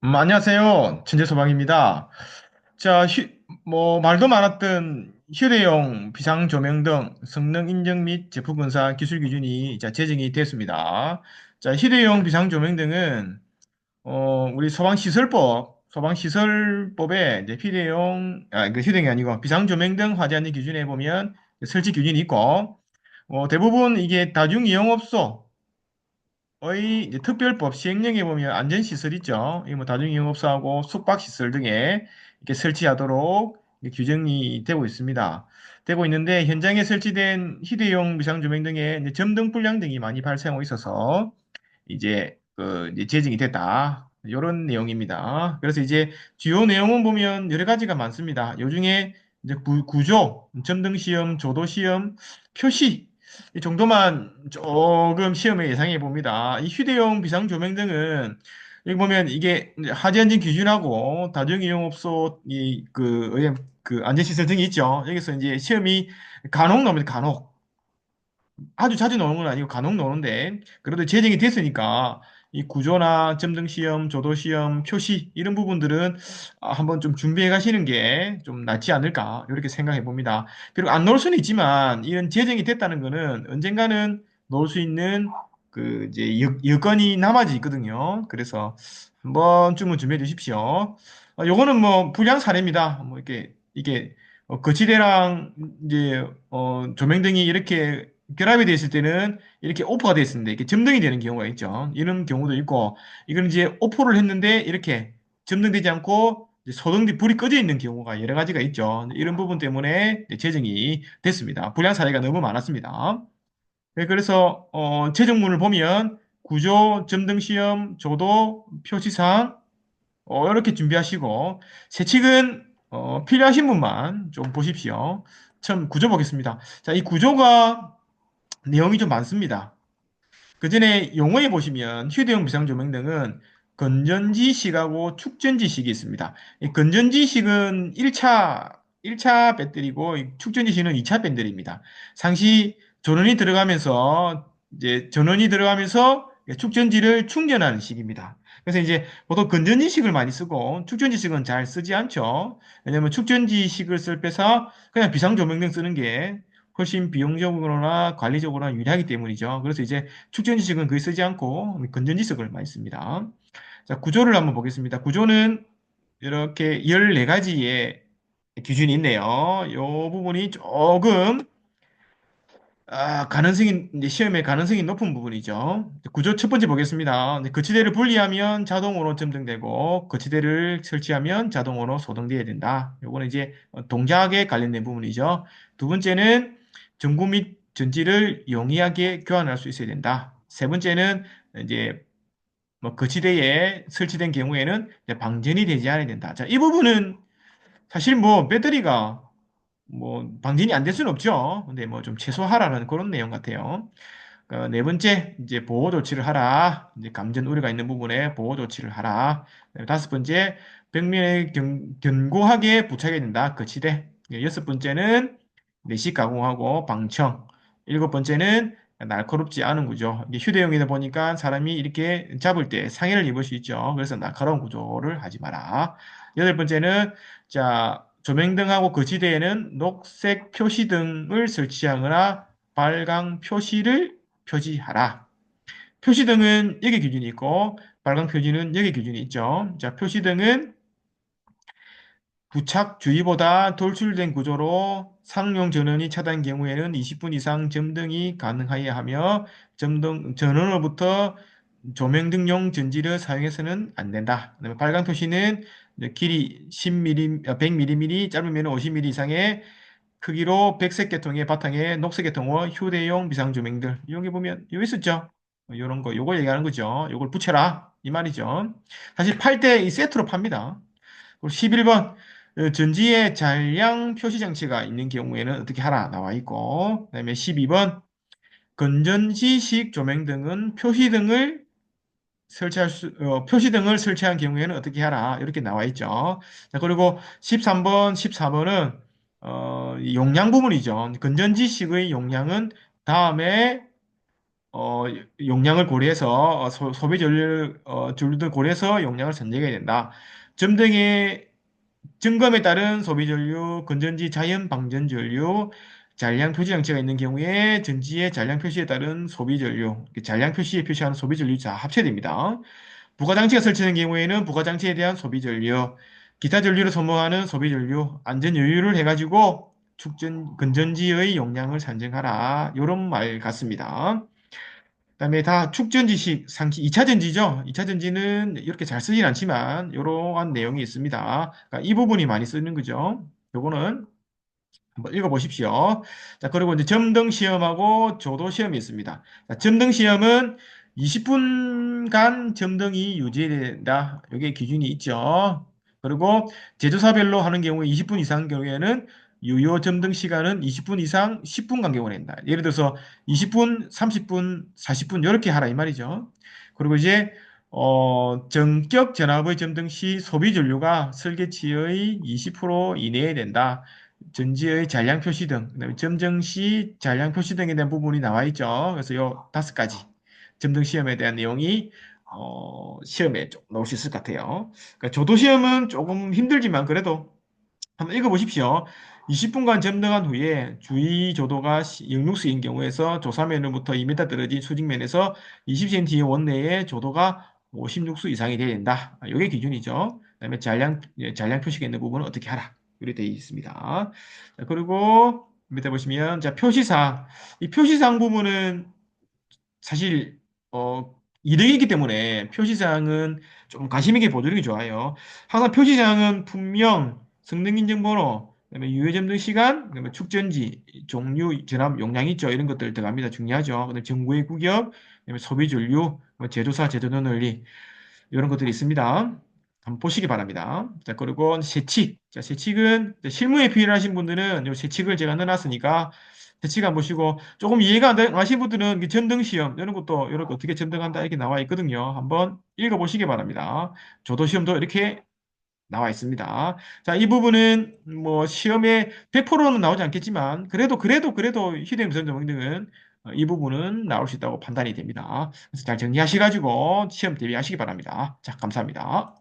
안녕하세요. 천재소방입니다. 자, 말도 많았던 휴대용 비상조명 등 성능 인증 및 제품 검사 기술 기준이 제정이 됐습니다. 자, 휴대용 비상조명 등은 우리 소방시설법에 이제 휴대용이 아니고 비상조명 등 화재안전 기준에 보면 설치 기준이 있고, 대부분 이게 다중이용업소 이제 특별법 시행령에 보면 안전시설 있죠. 이 뭐 다중이용업소하고 숙박시설 등에 이렇게 설치하도록 이렇게 규정이 되고 있습니다. 되고 있는데 현장에 설치된 휴대용 비상조명 등의 이제 점등 불량 등이 많이 발생하고 있어서 이제 제정이 됐다. 이런 내용입니다. 그래서 이제 주요 내용은 보면 여러 가지가 많습니다. 요 중에 이제 구조, 점등 시험, 조도 시험, 표시 이 정도만 조금 시험에 예상해 봅니다. 이 휴대용 비상 조명 등은 여기 보면 이게 이제 하지안전 기준하고 다중이용업소 그 안전시설 등이 있죠. 여기서 이제 시험이 간혹 나옵니다. 간혹. 아주 자주 나오는 건 아니고 간혹 나오는데 그래도 제정이 됐으니까 이 구조나 점등 시험, 조도 시험, 표시 이런 부분들은 한번 좀 준비해 가시는 게 좀 낫지 않을까 이렇게 생각해 봅니다. 비록 안 나올 수는 있지만 이런 제정이 됐다는 거는 언젠가는 나올 수 있는 그 이제 여건이 남아져 있거든요. 그래서 한번쯤은 준비해 주십시오. 요거는 뭐 불량 사례입니다. 뭐 이게 거치대랑 이제 조명등이 이렇게 결합이 되어 있을 때는 이렇게 오프가 되어 있는데 이렇게 점등이 되는 경우가 있죠. 이런 경우도 있고 이건 이제 오프를 했는데 이렇게 점등되지 않고 이제 소등이 불이 꺼져 있는 경우가 여러 가지가 있죠. 이런 부분 때문에 이제 제정이 됐습니다. 불량 사례가 너무 많았습니다. 네, 그래서 제정문을 보면 구조, 점등 시험, 조도, 표시사항 이렇게 준비하시고 세칙은 필요하신 분만 좀 보십시오. 처음 구조 보겠습니다. 자, 이 구조가 내용이 좀 많습니다. 그 전에 용어에 보시면 휴대용 비상조명 등은 건전지식하고 축전지식이 있습니다. 이 건전지식은 1차 배터리고 이 축전지식은 2차 배터리입니다. 상시 전원이 들어가면서 축전지를 충전하는 식입니다. 그래서 이제 보통 건전지식을 많이 쓰고 축전지식은 잘 쓰지 않죠. 왜냐하면 축전지식을 쓸 빼서 그냥 비상조명 등 쓰는 게 훨씬 비용적으로나 관리적으로나 유리하기 때문이죠. 그래서 이제 축전지식은 거의 쓰지 않고 건전지식을 많이 씁니다. 자, 구조를 한번 보겠습니다. 구조는 이렇게 14가지의 기준이 있네요. 이 부분이 조금 이제 시험에 가능성이 높은 부분이죠. 구조 첫 번째 보겠습니다. 이제 거치대를 분리하면 자동으로 점등되고, 거치대를 설치하면 자동으로 소등되어야 된다. 요거는 이제 동작에 관련된 부분이죠. 두 번째는 전구 및 전지를 용이하게 교환할 수 있어야 된다. 세 번째는 이제 뭐 거치대에 설치된 경우에는 이제 방전이 되지 않아야 된다. 자, 이 부분은 사실 뭐 배터리가 뭐 방진이 안 될 수는 없죠. 근데 뭐 좀 최소화하라는 그런 내용 같아요. 네 번째, 이제 보호 조치를 하라. 이제 감전 우려가 있는 부분에 보호 조치를 하라. 다섯 번째, 벽면에 견고하게 부착해야 된다. 거치대. 여섯 번째는 내식 가공하고 방청. 일곱 번째는 날카롭지 않은 구조. 이게 휴대용이다 보니까 사람이 이렇게 잡을 때 상해를 입을 수 있죠. 그래서 날카로운 구조를 하지 마라. 여덟 번째는 자, 조명등하고 거치대에는 녹색 표시등을 설치하거나 빨강 표시를 표지하라. 표시등은 여기 기준이 있고 빨강 표지는 여기 기준이 있죠. 자, 표시등은 부착 주의보다 돌출된 구조로 상용 전원이 차단 경우에는 20분 이상 점등이 가능하여야 하며 전원으로부터 조명등용 전지를 사용해서는 안 된다. 그다음에 빨간 표시는 이제 길이 10mm, 100mm, 짧으면 50mm 이상의 크기로 백색 계통의 바탕에 녹색 계통의 휴대용 비상조명들. 여기 보면 여기 있었죠. 이런 거, 요걸 얘기하는 거죠. 요걸 붙여라. 이 말이죠. 사실 팔 때 이 세트로 팝니다. 그리고 11번 전지에 잔량 표시 장치가 있는 경우에는 어떻게 하라 나와 있고 그다음에 12번 건전지식 조명 등은 표시등을 설치한 경우에는 어떻게 하라 이렇게 나와 있죠. 자, 그리고 13번, 14번은 용량 부분이죠. 건전지식의 용량은 다음에 어, 용량을 고려해서 소비 전류 등 고려해서 용량을 선정해야 된다. 점등의 점검에 따른 소비 전류, 건전지 자연 방전 전류, 잔량 표시 장치가 있는 경우에 전지의 잔량 표시에 따른 소비 전류, 잔량 표시에 표시하는 소비 전류 다 합쳐야 됩니다. 부가 장치가 설치된 경우에는 부가 장치에 대한 소비 전류, 기타 전류를 소모하는 소비 전류, 안전 여유를 해가지고 건전지의 용량을 산정하라. 이런 말 같습니다. 그다음에 다 축전지식 상시 2차 전지죠. 2차 전지는 이렇게 잘 쓰진 않지만 이러한 내용이 있습니다. 그러니까 이 부분이 많이 쓰는 거죠. 요거는 한번 읽어보십시오. 자, 그리고 이제 점등 시험하고 조도 시험이 있습니다. 자, 점등 시험은 20분간 점등이 유지된다. 이게 기준이 있죠. 그리고 제조사별로 하는 경우에 20분 이상 경우에는 유효 점등 시간은 20분 이상 10분 간격으로 한다. 예를 들어서 20분, 30분, 40분 이렇게 하라 이 말이죠. 그리고 이제 전격 전압의 점등 시 소비 전류가 설계치의 20% 이내에 된다. 전지의 잔량 표시 등, 그다음에 점등 시 잔량 표시 등에 대한 부분이 나와 있죠. 그래서 요 5가지 점등 시험에 대한 내용이 시험에 좀 나올 수 있을 것 같아요. 그러니까 조도 시험은 조금 힘들지만 그래도 한번 읽어보십시오. 20분간 점등한 후에 주위 조도가 0육수인 경우에서 조사면으로부터 2m 떨어진 수직면에서 20cm의 원내에 조도가 56수 이상이 돼야 된다. 이게 기준이죠. 그다음에 잔량 표시가 있는 부분은 어떻게 하라. 이렇게 되어 있습니다. 자, 그리고 밑에 보시면 자 표시사항. 이 표시사항 부분은 사실 이득이기 때문에 표시사항은 좀 관심 있게 보도록 이 좋아요. 항상 표시사항은 품명, 성능인증번호, 그다음에 유효점등 시간, 그다음에 축전지, 종류, 전압, 용량 있죠. 이런 것들 들어갑니다. 중요하죠. 그다음에 정보의 구격, 그다음에 소비 전류, 뭐 제조사, 제조는 원리 이런 것들이 있습니다. 한번 보시기 바랍니다. 자, 그리고 세칙. 자, 세칙은 실무에 필요하신 분들은 이 세칙을 제가 넣어놨으니까 세칙 한번 보시고 조금 이해가 안 가신 분들은 이 전등 시험 이런 것도 이렇게 어떻게 전등한다 이렇게 나와 있거든요. 한번 읽어보시기 바랍니다. 조도 시험도 이렇게 나와 있습니다. 자, 이 부분은 뭐 시험에 100%는 나오지 않겠지만 그래도 휴대용 전자 등은 이 부분은 나올 수 있다고 판단이 됩니다. 그래서 잘 정리하셔가지고 시험 대비하시기 바랍니다. 자, 감사합니다.